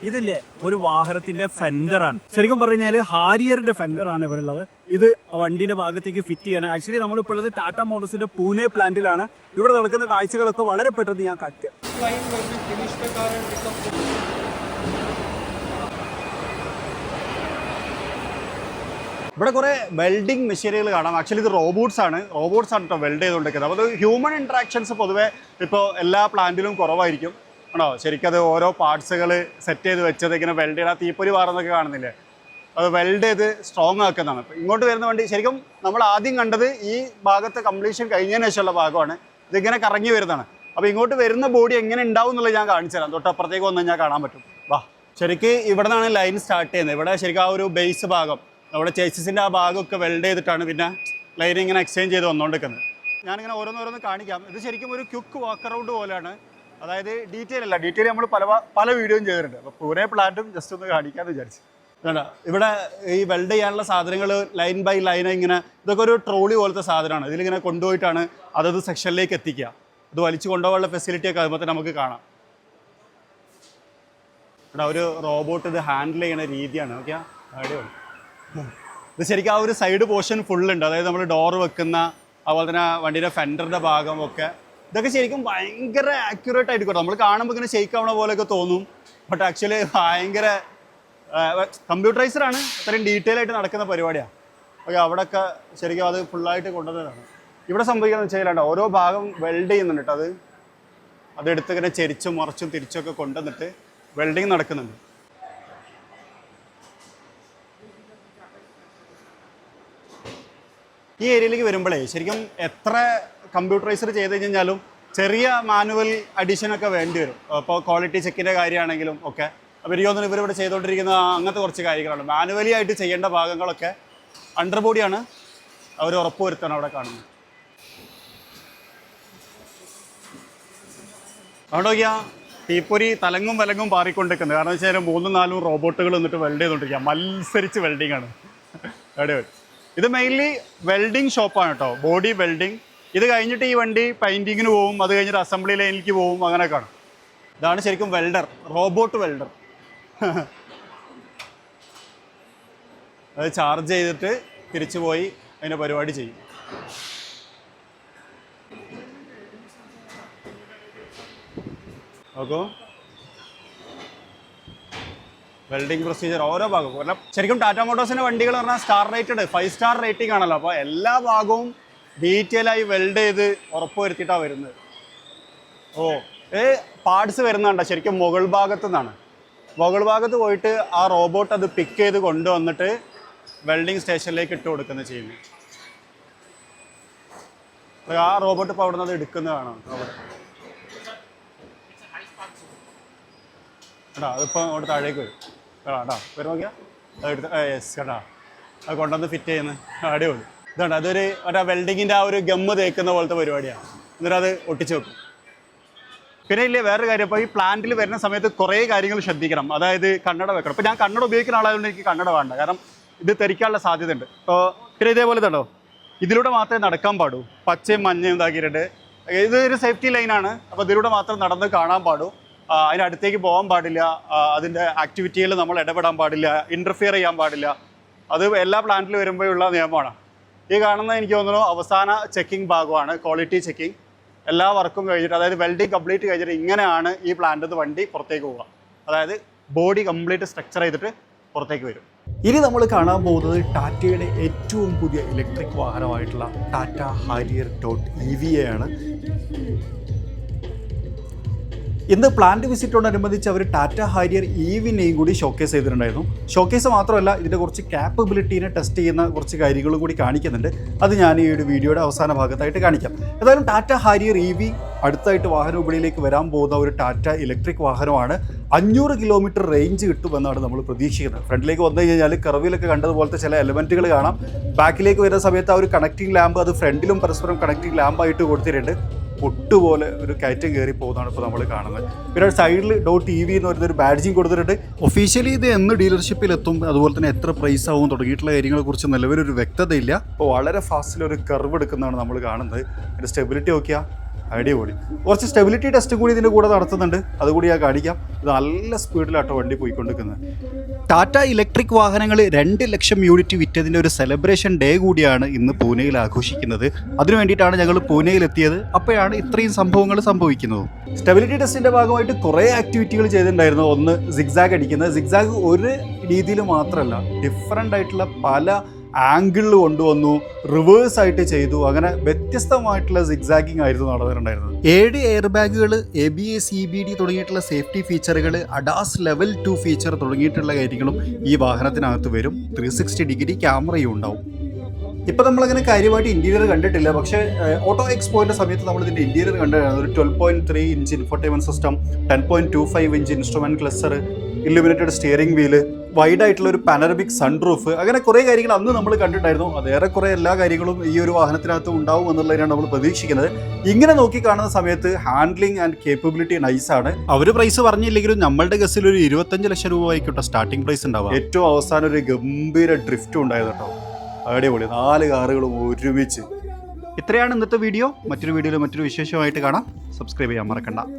ഇതില്ലേ ഒരു വാഹനത്തിന്റെ ഫെൻഡറാണ്. ശരിക്കും പറഞ്ഞാൽ ഹാരിയറിന്റെ ഫെൻഡറാണ് ഇവിടെ ഉള്ളത്. ഇത് വണ്ടിയുടെ ഭാഗത്തേക്ക് ഫിറ്റ് ചെയ്യണം. ആക്ച്വലി നമ്മളിപ്പോൾ ഉള്ളത് ടാറ്റ മോട്ടോഴ്സിന്റെ പൂനെ പ്ലാന്റിലാണ്. ഇവിടെ നടക്കുന്ന കാഴ്ചകളൊക്കെ വളരെ പെട്ടെന്ന് ഞാൻ കാണിക്കാം. ഇവിടെ കുറേ വെൽഡിംഗ് മെഷീനുകൾ കാണാം. ആക്ച്വലി ഇത് റോബോട്ട്സ് ആണ് കേട്ടോ വെൽഡ് ചെയ്തുകൊണ്ടിരിക്കുന്നത്. അപ്പോൾ ഹ്യൂമൻ ഇൻട്രാക്ഷൻസ് പൊതുവേ ഇപ്പോൾ എല്ലാ പ്ലാന്റിലും കുറവായിരിക്കും ആണോ. ശരിക്കും അത് ഓരോ പാർട്സുകൾ സെറ്റ് ചെയ്ത് വെച്ചത് ഇങ്ങനെ വെൽഡ് ചെയ്യണം. തീപ്പൊരി പാറുന്നൊക്കെ കാണുന്നില്ലേ, അത് വെൽഡ് ചെയ്ത് സ്ട്രോങ് ആക്കുന്നതാണ്. അപ്പോൾ ഇങ്ങോട്ട് വരുന്ന വണ്ടി ശരിക്കും നമ്മൾ ആദ്യം കണ്ടത് ഈ ഭാഗത്ത് കംപ്ലീഷൻ കഴിഞ്ഞതിന് ശേഷമുള്ള ഭാഗമാണ്. ഇതിങ്ങനെ കറങ്ങി വരുന്നതാണ്. അപ്പോൾ ഇങ്ങോട്ട് വരുന്ന ബോഡി എങ്ങനെ ഉണ്ടാവും എന്നുള്ളത് ഞാൻ കാണിച്ചു തരാം. തൊട്ടപ്പുറത്തേക്ക് വന്നു കഴിഞ്ഞാൽ കാണാൻ പറ്റും. വാ, ശരിക്കും ഇവിടെ നിന്നാണ് ലൈൻ സ്റ്റാർട്ട് ചെയ്യുന്നത്. ഇവിടെ ശരിക്കും ആ ഒരു ബേസ് ഭാഗം നമ്മുടെ ചേസിൻ്റെ ആ ഭാഗമൊക്കെ വെൽഡ് ചെയ്തിട്ടാണ് പിന്നെ ലൈൻ ഇങ്ങനെ എക്സ്ചേഞ്ച് ചെയ്ത് വന്നുകൊണ്ടിരിക്കുന്നത്. ഞാനിങ്ങനെ ഓരോന്നോരോന്ന് കാണിക്കാം. ഇത് ശരിക്കും ഒരു ക്വിക്ക് വാക്ക് അറൗണ്ട് പോലെയാണ്. അതായത് ഡീറ്റെയിൽ അല്ല, ഡീറ്റെയിൽ നമ്മൾ പല വീഡിയോയും ചെയ്തിട്ടുണ്ട്. അപ്പോൾ പൂനെ പ്ലാന്റും ജസ്റ്റ് ഒന്ന് കാണിക്കാമെന്ന് വിചാരിച്ചു. വേണ്ട, ഇവിടെ ഈ വെൽഡ് ചെയ്യാനുള്ള സാധനങ്ങൾ ലൈൻ ബൈ ലൈൻ ഇങ്ങനെ, ഇതൊക്കെ ഒരു ട്രോളി പോലത്തെ സാധനമാണ്. ഇതിലിങ്ങനെ കൊണ്ടുപോയിട്ടാണ് അതത് സെക്ഷനിലേക്ക് എത്തിക്കുക. ഇത് വലിച്ചു കൊണ്ടുപോകാനുള്ള ഫെസിലിറ്റിയൊക്കെ അതുമ്പോൾ തന്നെ നമുക്ക് കാണാം. ഇവിടെ ഒരു റോബോട്ട് ഇത് ഹാൻഡിൽ ചെയ്യുന്ന രീതിയാണ്. ഓക്കെ, അടിപൊളി. ഇത് ശരിക്കും ആ ഒരു സൈഡ് പോർഷൻ ഫുള്ളുണ്ട്. അതായത് നമ്മൾ ഡോർ വെക്കുന്ന, അതുപോലെ തന്നെ വണ്ടിയുടെ ഫെൻഡറിൻ്റെ ഭാഗം ഒക്കെ, ഇതൊക്കെ ശരിക്കും ഭയങ്കര ആക്യുറേറ്റ് ആയിട്ട് നമ്മൾ കാണുമ്പോൾ ഇങ്ങനെ ഷെയ്ക്ക് ആവണ പോലെയൊക്കെ തോന്നും. ബട്ട് ആക്ച്വലി ഭയങ്കര കമ്പ്യൂട്ടറൈസറാണ്. അത്രയും ഡീറ്റെയിൽ ആയിട്ട് നടക്കുന്ന പരിപാടിയാണ്. ഓക്കെ, അവിടെയൊക്കെ ശരിക്കും അത് ഫുള്ളായിട്ട് കൊണ്ടുവന്നതാണ്. ഇവിടെ സംഭവിക്കുന്നത് വെച്ചാൽ ഓരോ ഭാഗം വെൽഡ് ചെയ്യുന്നുണ്ട് കേട്ടോ. അതെടുത്ത് ഇങ്ങനെ ചെരിച്ചും മറച്ചും തിരിച്ചൊക്കെ കൊണ്ടുവന്നിട്ട് വെൽഡിങ് നടക്കുന്നുണ്ട്. ഈ ഏരിയയിലേക്ക് വരുമ്പോഴേ ശരിക്കും എത്ര കമ്പ്യൂട്ടറൈസർ ചെയ്ത് കഴിഞ്ഞാലും ചെറിയ മാനുവൽ അഡീഷനൊക്കെ വേണ്ടി വരും. അപ്പോൾ ക്വാളിറ്റി ചെക്കിൻ്റെ കാര്യമാണെങ്കിലും ഒക്കെ. അപ്പോൾ എനിക്ക് തോന്നുന്നു ഇവരിവിടെ ചെയ്തുകൊണ്ടിരിക്കുന്ന അങ്ങനത്തെ കുറച്ച് കാര്യങ്ങളാണ്. മാനുവലി ആയിട്ട് ചെയ്യേണ്ട ഭാഗങ്ങളൊക്കെ അണ്ടർ ബോഡിയാണ് അവർ ഉറപ്പ് വരുത്തണം അവിടെ കാണുന്നത്. അവിടെ നോക്കിയാൽ തീപ്പൊരി തലങ്ങും വിലങ്ങും പാറിക്കൊണ്ടിരിക്കുന്നത്. കാരണം വെച്ചാൽ 3-4 റോബോട്ടുകൾ വന്നിട്ട് വെൽഡ് ചെയ്തുകൊണ്ടിരിക്കുക. മത്സരിച്ച് വെൽഡിങ് ആണ്. അടിപൊളി. ഇത് മെയിൻലി വെൽഡിങ് ഷോപ്പാണ് കേട്ടോ, ബോഡി വെൽഡിങ്. ഇത് കഴിഞ്ഞിട്ട് ഈ വണ്ടി പെയിൻറ്റിങ്ങിന് പോവും, അത് കഴിഞ്ഞിട്ട് അസംബ്ലി ലൈനിലേക്ക് പോവും, അങ്ങനെയൊക്കെയാണ്. ഇതാണ് ശരിക്കും വെൽഡർ, റോബോട്ട് വെൽഡർ. അത് ചാർജ് ചെയ്തിട്ട് തിരിച്ചു പോയി അതിൻ്റെ പരിപാടി ചെയ്യും. ഓക്കോ, വെൽഡിങ് പ്രൊസീജിയർ ഓരോ ഭാഗവും. കാരണം ശരിക്കും ടാറ്റ മോട്ടോഴ്സിൻ്റെ വണ്ടികൾ പറഞ്ഞാൽ സ്റ്റാർ റേറ്റഡ് 5 സ്റ്റാർ റേറ്റിംഗ് ആണല്ലോ. അപ്പോൾ എല്ലാ ഭാഗവും ഡീറ്റെയിലായി വെൽഡ് ചെയ്ത് ഉറപ്പ് വരുത്തിയിട്ടാണ് വരുന്നത്. പാർട്സ് വരുന്നുണ്ടോ ശരിക്കും മുകൾ ഭാഗത്തു നിന്നാണ്. മുകൾ ഭാഗത്ത് പോയിട്ട് ആ റോബോട്ട് അത് പിക്ക് ചെയ്ത് കൊണ്ടുവന്നിട്ട് വെൽഡിങ് സ്റ്റേഷനിലേക്ക് ഇട്ട് കൊടുക്കുന്നത് ചെയ്യുന്നത്. ആ റോബോട്ട് ഇപ്പോൾ അവിടെ നിന്ന് അത് എടുക്കുന്നതാണ്. കേട്ടോ, അതിപ്പോൾ അവിടെ താഴേക്ക് വരും. കേട്ടോ വരും, നോക്കിയാൽ അതെടുത്ത് യെസ് കേട്ടോ, അത് കൊണ്ടുവന്ന് ഫിറ്റ് ചെയ്യുന്നത്. അടിപൊളി. ഇതാണ് അതൊരു മറ്റേ വെൽഡിങ്ങിൻ്റെ ആ ഒരു ഗമ്മ് തേക്കുന്ന പോലത്തെ പരിപാടിയാണ്. എന്നിട്ട് അത് ഒട്ടിച്ച് വെക്കും. പിന്നെ ഇല്ലേ വേറൊരു കാര്യം, ഇപ്പോൾ ഈ പ്ലാന്റിൽ വരുന്ന സമയത്ത് കുറേ കാര്യങ്ങൾ ശ്രദ്ധിക്കണം. അതായത് കണ്ണട വെക്കണം. ഇപ്പോൾ ഞാൻ കണ്ണട ഉപയോഗിക്കുന്ന ആളായതുകൊണ്ട് എനിക്ക് കണ്ണട വേണ്ട, കാരണം ഇത് തെറിക്കാനുള്ള സാധ്യത ഉണ്ട്. ഇപ്പോൾ പിന്നെ ഇതേപോലെ തണ്ടോ, ഇതിലൂടെ മാത്രമേ നടക്കാൻ പാടൂ. പച്ചയും മഞ്ഞയും ഇതാക്കിയിട്ട് ഇതൊരു സേഫ്റ്റി ലൈനാണ്. അപ്പോൾ ഇതിലൂടെ മാത്രം നടന്ന് കാണാൻ പാടൂ. അതിനടുത്തേക്ക് പോകാൻ പാടില്ല. അതിൻ്റെ ആക്ടിവിറ്റിയിൽ നമ്മൾ ഇടപെടാൻ പാടില്ല, ഇൻ്റർഫിയർ ചെയ്യാൻ പാടില്ല. അത് എല്ലാ പ്ലാന്റിൽ വരുമ്പോഴുള്ള നിയമമാണ്. ഈ കാണുന്നത് എനിക്ക് തോന്നുന്നു അവസാന ചെക്കിംഗ് ഭാഗമാണ്, ക്വാളിറ്റി ചെക്കിംഗ്. എല്ലാ വർക്കും കഴിഞ്ഞിട്ട്, അതായത് വെൽഡിങ് കംപ്ലീറ്റ് കഴിഞ്ഞിട്ട് ഇങ്ങനെയാണ് ഈ പ്ലാന്റിൽ നിന്ന് വണ്ടി പുറത്തേക്ക് പോവുക. അതായത് ബോഡി കംപ്ലീറ്റ് സ്ട്രക്ചർ ചെയ്തിട്ട് പുറത്തേക്ക് വരും. ഇനി നമ്മൾ കാണാൻ പോകുന്നത് ടാറ്റയുടെ ഏറ്റവും പുതിയ ഇലക്ട്രിക് വാഹനമായിട്ടുള്ള ടാറ്റ ഹാരിയർ .EV ആണ്. ഇന്ന് പ്ലാന്റ് വിസിറ്റോടനുബന്ധിച്ച് അവർ ടാറ്റ ഹാരിയർ EVനെയും കൂടി ഷോക്കേസ് ചെയ്തിട്ടുണ്ടായിരുന്നു. ഷോക്കേസ് മാത്രമല്ല, ഇതിൻ്റെ കുറച്ച് ക്യാപ്പബിലിറ്റീനെ ടെസ്റ്റ് ചെയ്യുന്ന കുറച്ച് കാര്യങ്ങളും കൂടി കാണിക്കുന്നുണ്ട്. അത് ഞാൻ ഈ ഒരു വീഡിയോയുടെ അവസാന ഭാഗത്തായിട്ട് കാണിക്കാം. ഏതായാലും ടാറ്റ ഹാരിയർ EV അടുത്തായിട്ട് വാഹന വിപണിയിലേക്ക് വരാൻ പോകുന്ന ഒരു ടാറ്റ ഇലക്ട്രിക് വാഹനമാണ്. 500 കിലോമീറ്റർ റേഞ്ച് കിട്ടുമെന്നാണ് നമ്മൾ പ്രതീക്ഷിക്കുന്നത്. ഫ്രണ്ടിലേക്ക് വന്നു കഴിഞ്ഞാൽ കർവിലൊക്കെ കണ്ടതുപോലത്തെ ചില എലമെൻറ്റുകൾ കാണാം. ബാക്കിലേക്ക് വരുന്ന സമയത്ത് ആ ഒരു കണക്റ്റിംഗ് ലാമ്പ് അത് ഫ്രണ്ടിലും പരസ്പരം കണക്റ്റിംഗ് ലാമ്പായിട്ട് കൊടുത്തിട്ടുണ്ട്. പൊട്ടുപോലെ ഒരു കയറ്റം കയറി പോകുന്നതാണ് ഇപ്പോൾ നമ്മൾ കാണുന്നത്. പിന്നെ സൈഡിൽ .EV എന്ന് പറയുന്നൊരു ബാഡ്ജിങ് കൊടുത്തിട്ടുണ്ട്. ഒഫീഷ്യലി ഇത് എന്ന് ഡീലർഷിപ്പിലെത്തും, അതുപോലെ തന്നെ എത്ര പ്രൈസ് ആവും തുടങ്ങിയിട്ടുള്ള കാര്യങ്ങളെക്കുറിച്ച് നിലവിലൊരു വ്യക്തതയില്ല. അപ്പോൾ വളരെ ഫാസ്റ്റിൽ ഒരു കർവ് എടുക്കുന്നതാണ് നമ്മൾ കാണുന്നത്. അതിൻ്റെ സ്റ്റെബിലിറ്റി നോക്കിയാൽ അടിപൊളി. കുറച്ച് സ്റ്റെബിലിറ്റി ടെസ്റ്റ് കൂടി ഇതിൻ്റെ കൂടെ നടത്തുന്നുണ്ട്, അതുകൂടി ഞാൻ കാണിക്കാം. ഇത് നല്ല സ്പീഡിലാട്ടോ വണ്ടി പോയിക്കൊണ്ടിരിക്കുന്നത്. ടാറ്റ ഇലക്ട്രിക് വാഹനങ്ങൾ 2 ലക്ഷം യൂണിറ്റ് വിറ്റതിൻ്റെ ഒരു സെലിബ്രേഷൻ ഡേ കൂടിയാണ് ഇന്ന് പൂനെയിൽ ആഘോഷിക്കുന്നത്. അതിനു വേണ്ടിയിട്ടാണ് ഞങ്ങൾ പൂനെയിലെത്തിയത്. അപ്പോഴാണ് ഇത്രയും സംഭവങ്ങൾ സംഭവിക്കുന്നത്. സ്റ്റെബിലിറ്റി ടെസ്റ്റിൻ്റെ ഭാഗമായിട്ട് കുറേ ആക്ടിവിറ്റികൾ ചെയ്തിട്ടുണ്ടായിരുന്നു. ഒന്ന് സിഗ്സാഗ് അടിക്കുന്നത്. സിഗ്സാഗ് ഒരു രീതിയിൽ മാത്രമല്ല, ഡിഫറെൻ്റ് ആയിട്ടുള്ള പല ആംഗിളിൽ കൊണ്ടുവന്നു, റിവേഴ്സ് ആയിട്ട് ചെയ്തു. അങ്ങനെ വ്യത്യസ്തമായിട്ടുള്ള സിഗ്സാഗിങ് ആയിരുന്നു നടന്നിട്ടുണ്ടായിരുന്നത്. 7 എയർ ബാഗുകൾ, ABS EBD തുടങ്ങിയിട്ടുള്ള സേഫ്റ്റി ഫീച്ചറുകൾ, അഡാസ് ലെവൽ 2 ഫീച്ചർ തുടങ്ങിയിട്ടുള്ള കാര്യങ്ങളും ഈ വാഹനത്തിനകത്ത് വരും. 360 ഡിഗ്രി ക്യാമറയും ഉണ്ടാവും. ഇപ്പോൾ നമ്മളങ്ങനെ കാര്യമായിട്ട് ഇൻറ്റീരിയർ കണ്ടിട്ടില്ല, പക്ഷേ ഓട്ടോ എക്സ്പോയിൻ്റെ സമയത്ത് നമ്മൾ ഇതിൻ്റെ ഇൻറ്റീരിയർ കണ്ടിട്ടാണ്. ഒരു 12.3 inch infotainment system, 10.25 inch instrument cluster, illuminated steering wheel, wide ആയിട്ടുള്ള ഒരു പാനറമിക് സൺറൂഫ്, അങ്ങനെ കുറേ കാര്യങ്ങൾ അന്ന് നമ്മൾ കണ്ടിട്ടുണ്ടായിരുന്നു. അതേറെക്കുറെ എല്ലാ കാര്യങ്ങളും ഈ ഒരു വാഹനത്തിനകത്ത് ഉണ്ടാവും എന്നുള്ളതിനാണ് നമ്മൾ പ്രതീക്ഷിക്കുന്നത്. ഇങ്ങനെ നോക്കി കാണുന്ന സമയത്ത് ഹാൻഡ്ലിംഗ് ആൻഡ് കേപ്പബിലിറ്റി നൈസാണ്. അവർ പ്രൈസ് പറഞ്ഞില്ലെങ്കിലും നമ്മളുടെ ഗസ്സിൽ ഒരു 25 ലക്ഷം രൂപ ആയിക്കോട്ടെ സ്റ്റാർട്ടിംഗ് പ്രൈസ് ഉണ്ടാവും. ഏറ്റവും അവസാനം ഒരു ഗംഭീര ഡ്രിഫ്റ്റും ഉണ്ടായത് കേട്ടോ. അടിപൊളി, 4 കാറുകളും ഒരുമിച്ച്. ഇത്രയാണ് ഇന്നത്തെ വീഡിയോ. മറ്റൊരു വീഡിയോയിൽ മറ്റൊരു വിശേഷമായിട്ട് കാണാം. സബ്സ്ക്രൈബ് ചെയ്യാൻ മറക്കണ്ട.